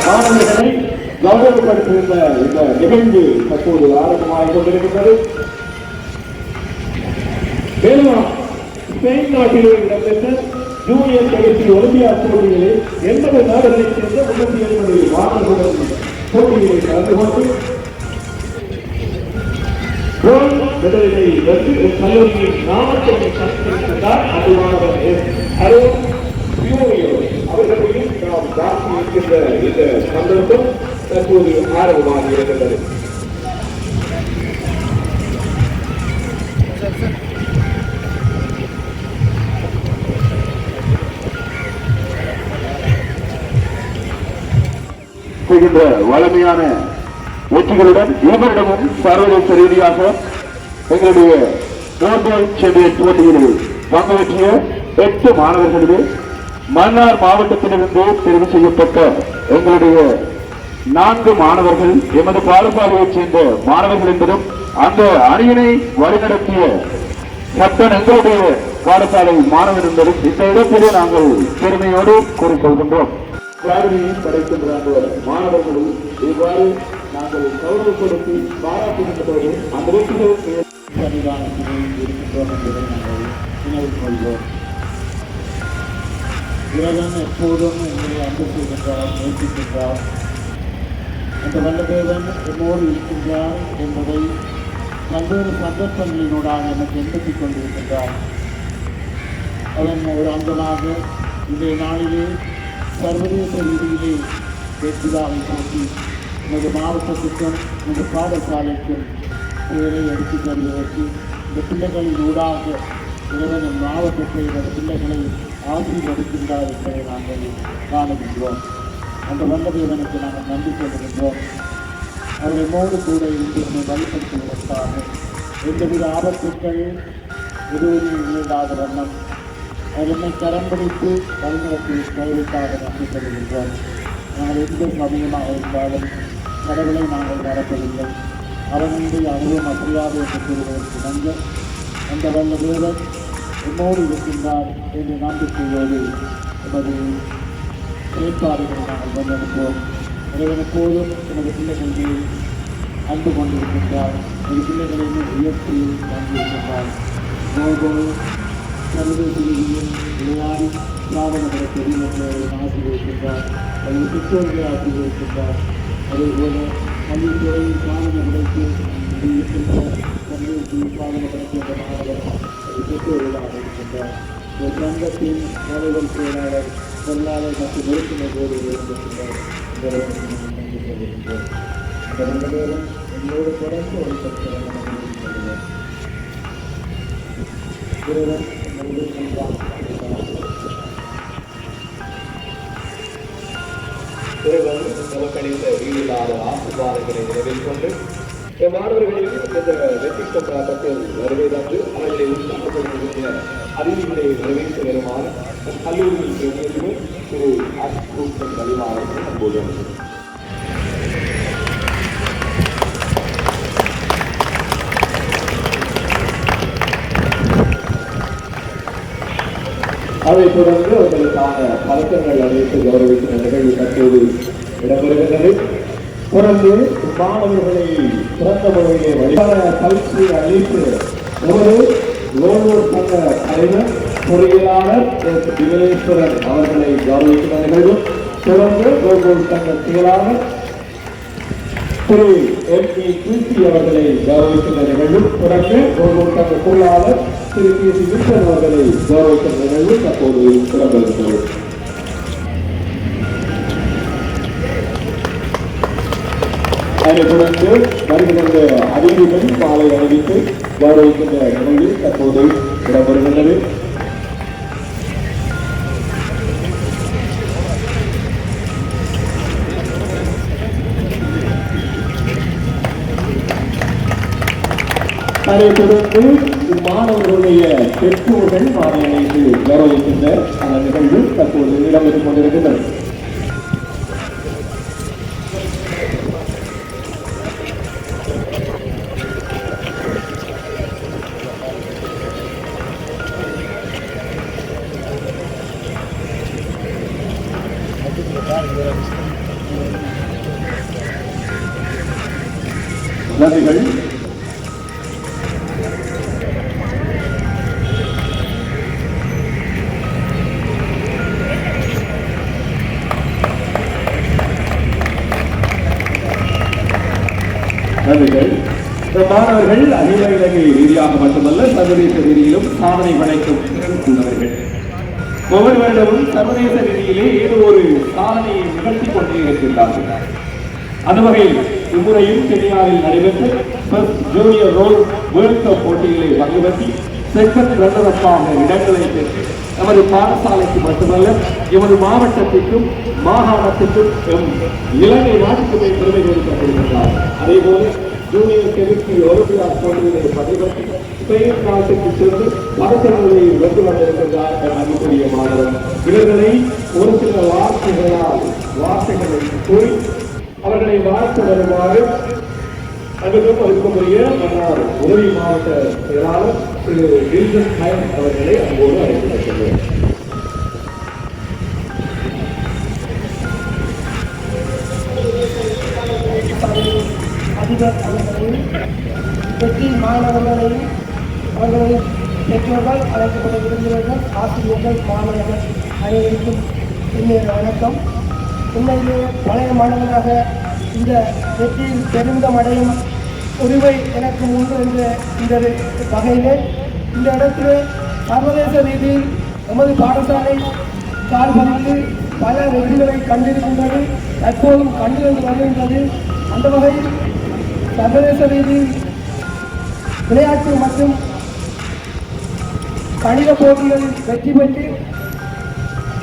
மாணவர்களை கௌரவப்படுத்துகின்ற இந்த நிகழ்வு தற்போது ஆரம்பமாகிக் கொண்டிருக்கின்றது. மேலும் ஸ்பெயின் நாட்டிலே இடம்பெற்ற ஜூனியர் கடைசி ஒலிம்பியாட் போட்டிகளில் 80 நாடுகளைச் சேர்ந்த 37 மாணவர்களுடன் போட்டிகளை கலந்து கொண்டு மெடலை வெற்றி கல்லூரியின் நாமத்தை சந்தித்திருக்கிறார். அது மாணவர் அவர்களையும் நாம் தாக்கி இருக்கின்ற இந்த சந்தர்ப்பம் தற்போது ஆரம்பமாக இருக்கின்றது. செய்கின்ற வலிமையான வெற்றிகளுடன் இருவரிடமும் சர்வதேச ரீதியாக எங்களுடைய குளோபல் சாம்பியன் போட்டியில் பங்கு பெற்றிய 8 மாணவர்களிலே மன்னார் மாவட்டத்திலிருந்து தெரிவு செய்யப்பட்ட எங்களுடைய 4 மாணவர்கள் எமது பாடசாலையைச் சேர்ந்த மாணவர்கள் என்பதும் அந்த அணியினை வழிநடத்திய கேப்டன் எங்களுடைய பாடசாலை மாணவர் என்பதும் இந்த இடத்திலே நாங்கள் பெருமையோடு கூறிக்கொள்கின்றோம். படைக்கின்ற அந்த மாணவர்களும் இவ்வாறு நாங்கள் கௌரவப்படுத்தி பாராட்டுகின்றபோது அந்த வெற்றிகள் இருக்கின்றோம் என்பதை நாங்கள் நினைவு கொள்வோம். இறைவன் எப்போதும் எங்களை அன்பு செய்கின்றார், நேசிக்கின்றார். அந்த வல்லதேவன் என்னோடு இருக்கின்றார் என்பதை பல்வேறு சந்தர்ப்பங்களினூடாக எனக்கு எண்பத்திக் கொண்டிருக்கின்றார். அதன் ஒரு அங்கமாக இன்றைய நாளிலே சர்வதேச ரீதியிலே வெற்றிதாவை போட்டி எனது மாவட்டத்திற்கும் எனது பாடசாலைக்கும் பெயரை எடுத்துத் தருவதற்கு இந்த பிள்ளைகளின் ஊடாக இறைவன் மாவட்டத்தை எனது பிள்ளைகளை ஆசீர்வதிக்கின்றார் என்பதை நாங்கள் காணுகின்றோம். அந்த வல்லதேவனுக்கு நாங்கள் நன்றி சொல்லுகின்றோம். அவர் என்னோடு கூட இருந்து என்னை வழிபடுத்துவதற்காக எந்தவித ஆபத்துக்கள் எதுவுமே இல்லாத வண்ணம் அவர் என்னை கரம் பிடித்து வழிநடத்தி கைவிட்டாக நன்றி சொல்லுகின்றோம். நாங்கள் எந்த சமயமாக இருந்தாலும் கடவுளை நாங்கள் மறப்பதில்லை. அவனுடைய அனுபவம் அப்படியாது என்று கூறுவதற்கு நன்றி. அந்த வல்லதேவன் என்னோடு இருக்கின்றார் என்ற நம்பிக்கையோடு நமது செயற்பாடுகளை நாங்கள் வந்தெடுப்போம். இறைவன் எப்போதும் எனது பிள்ளைகளிலே அன்பு கொண்டிருக்கின்றார். எனது பிள்ளைகளையும் உயர்த்தி கொண்டிருக்கின்றார். சர்வதேச ரீதியில் விளையாடி சாதனை பெரியவர்களை ஆசீர்வதிக்கின்றார். அல்லது பெற்றோர்களை ஆசீர்வதிக்கின்றார். அதேபோல கல்வித்துறையில் சாதனை கிடைத்து கல்வியில் சாதனை கிடைக்கின்ற மாணவர் பெற்றோர்களாக இருக்கின்றார். ஒரு சங்கத்தின் தலைவர் செயலாளர் பொருளாளர் மற்றும் உறுப்பினர்களோடு இருக்கின்றார். அந்த ரெண்டு என்னோடு தொடர்ந்து ஒரு சொல்லுவார். நமக்களித்த வீடில்லாத ஆசீர்வாதங்களை நிறைவேற்றிக் கொண்டு மாணவர்களில் இந்த வெற்றி கொண்டாட்டத்தில் வருகை தந்து அவர்களை உற்சாகப்படுத்தக்கூடிய அறிவிகளை நிறைவேற்றி வருமாறு கல்லூரியில் திரு அஸ்கூட்டன் வழிமாறர்கள் நம்புவோம். அதைத் தொடர்ந்து அவர்களுக்கான பதக்கங்கள் அளித்து கௌரவிக்கிற நிகழ்வு தற்போது இடம்பெறுகின்றது. தொடர்ந்து மாணவர்களை சிறந்த முறையிலே வழிபாட பயிற்சி அளித்து ஒரு லோனூர் சங்க தலைவர் பொறியியலாளர் விமலேஸ்வரன் அவர்களை கௌரவிக்கிற நிகழ்வும், தொடர்ந்து லோனூர் சங்க செயலாளர் திரு எம்.இ. கிருஷ்டி அவர்களை கௌரவிக்கின்ற நிகழ்வும், தொடர்ந்து லோனூர் சங்க பொருளாளர் திரு பி.சி. வில்சன் அவர்களை கௌரவிக்கின்ற நிகழ்வு தற்போது இடம்பெறுகிறது. அதனைத் தொடர்ந்து வருகின்ற அதிகாரிகள் மாலை அணிவித்து கௌரவிக்கின்ற நிகழ்வு தற்போது இடம்பெறுகின்றது. அதைத் தொடர்ந்து இம்மாணவர்களுடைய பெற்றோர்கள் மாநிலத்தை கௌரவிக்கின்ற அந்த நிகழ்வு தற்போது இடம்பெற்றுக் கொண்டிருக்கின்றன. நன்றிகள். நன்றிகள். மாணவர்கள் அகில இலங்கை ரீதியாக மட்டுமல்ல சர்வதேச ரீதியிலும் சாதனை படைக்கும் திறன் கொண்டவர்கள். ஒவ்வொரு வருடமும் சர்வதேச ரீதியிலே ஏதோ ஒரு சாதனையை நிகழ்த்தி கொண்டே இருக்கின்றார்கள். அந்த வகையில் இம்முறையும் கென்யாவில் நடைபெற்ற ஜூனியர் ரோல் வேர்ல்ட் கப் போட்டிகளை பங்கு பெற்றி செகண்ட் ரன்னரப்பாக இடங்களை பெற்று நமது பாடசாலைக்கு மட்டுமல்ல எமது மாவட்டத்திற்கும் மாகாணத்திற்கும் இலங்கை நாட்டுக்குமே பெருமை கொடுக்கப்படுகின்றார். அதே போல ஜூனியர் கெமிஸ்ட்ரி ஒலிம்பியாட் போட்டிகளை பங்கு பெற்று ஸ்பெயின் நாட்டுக்கு சென்று பதக்கங்களை வென்று வந்திருக்கின்றார் அன்புக்குரிய மாணவர். இவர்களை ஒரு சில வார்த்தைகளை கூறி அவர்களை வாழ்த்து வருமாறு அதுக்கும் இருக்கக்கூடிய மன்னார் உதவி மாவட்ட செயலாளர் திரு வில்சன் ஹயன் அவர்களை அன்போடு அழைத்து வருகிறேன். அதிபர் அவர்களையும் வெற்றி மாணவர்களையும் அவர்களின் பெற்றோர்கள் அழைக்கப்பட்ட விருந்தினர்கள் ஆசிரியர்கள் மாணவர்கள் அனைவருக்கும் இனிய வணக்கம். உண்மையிலே பழைய மாணவராக இந்த வெற்றியில் பெருமிதம் அடையும் உரிமை எனக்கு உண்டு என்ற இந்த வகையிலே இந்த இடத்திலே சர்வதேச ரீதியில் நமது பாடசாலை கால் பதித்து பல வெற்றிகளை கண்டிருக்கின்றது, தற்போதும் கண்டு வந்து வருகின்றது. அந்த வகையில் சர்வதேச ரீதியில் விளையாட்டு மற்றும் கணித போட்டிகளில் வெற்றி பெற்று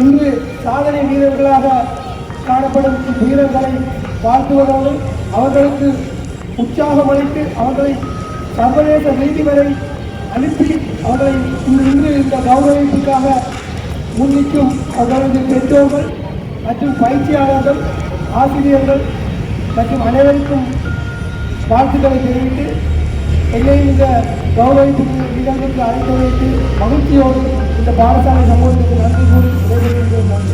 இன்று சாதனை வீரர்களாக காணப்படும் வீரர்களை வாழ்த்துவதோடு அவர்களுக்கு உற்சாகம் அளித்து அவர்களை சர்வதேச ரீதி வரை அனுப்பி அவர்களை இன்று இந்த கௌரவிப்புக்காக முன்னிக்கும் அவர்களது பெற்றோர்கள் மற்றும் பயிற்சியாளர்கள் ஆசிரியர்கள் மற்றும் அனைவருக்கும் வாழ்த்துக்களை தெரிவித்து என்னை இந்த கௌரவிப்பு நிகழ்வுக்கு அழைத்து வைத்து மகிழ்ச்சியோடு இந்த பாடசாலை சமூகத்துக்கு நன்றி கூறி விடைபெறுகின்றேன்.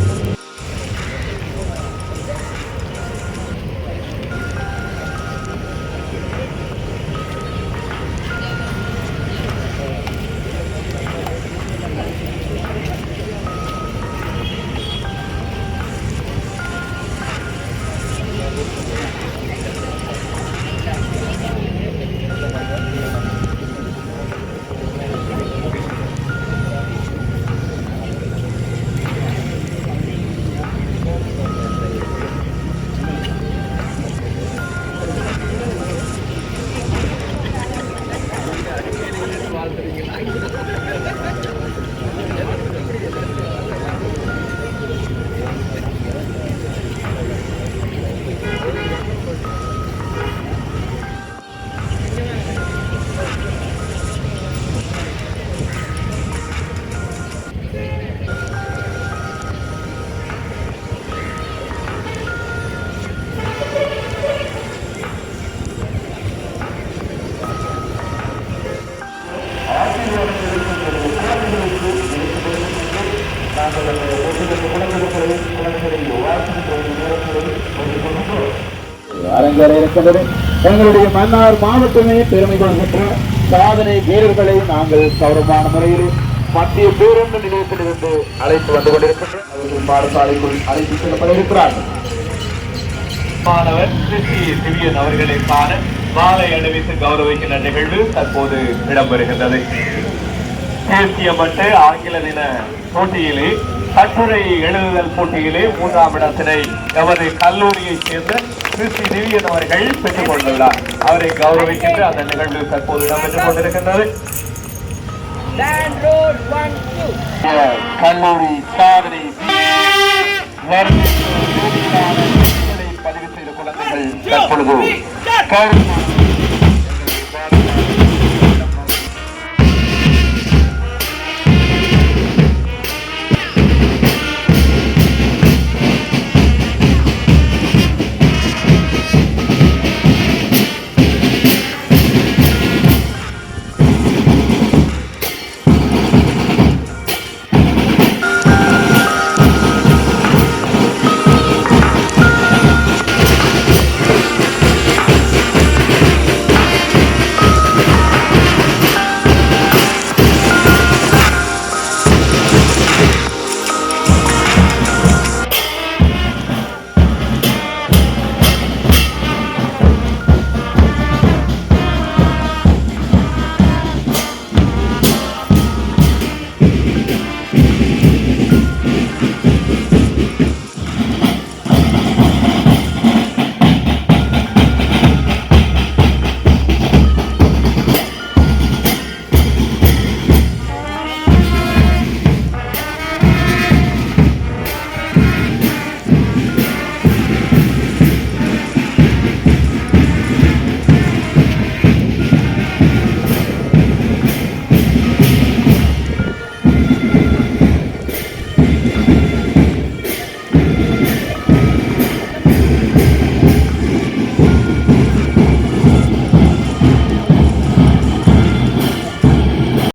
அரங்கேற இருக்கின்றது. எங்களுடைய மன்னார் மாவட்டமே பெருமை கொள்கின்ற சாதனை வீரர்களை நாங்கள் கௌரவமான முறையில் மத்திய பேருந்து நிலையத்திலிருந்து அழைத்து வந்து கொண்டிருக்கின்றோம். அவர்கள் பாடசாலைக்குள் அழைத்து செல்லப்பட இருக்கிறார்கள். மாணவர் திவ்யன் அவர்களை காண மாலை அணிவித்து கௌரவிக்கின்ற நிகழ்வு தற்போது இடம்பெறுகின்றது. தேசிய மட்ட ஆங்கில தின போட்டியிலே கட்டுரை எழுதுதல் போட்டியிலே 3ஆம் இடத்தினை எமது கல்லூரியைச் சேர்ந்த கிறிஸ்டி திவ்யன் அவர்கள் பெற்றுக் கொண்டுள்ளார். அவரை கௌரவிக்கின்ற அந்த நிகழ்வு தற்போது இடம்பெற்றுக் கொண்டிருக்கின்றது. கல்லூரி சாதனை பதிவு செய்த குழந்தைகள் தற்பொழுது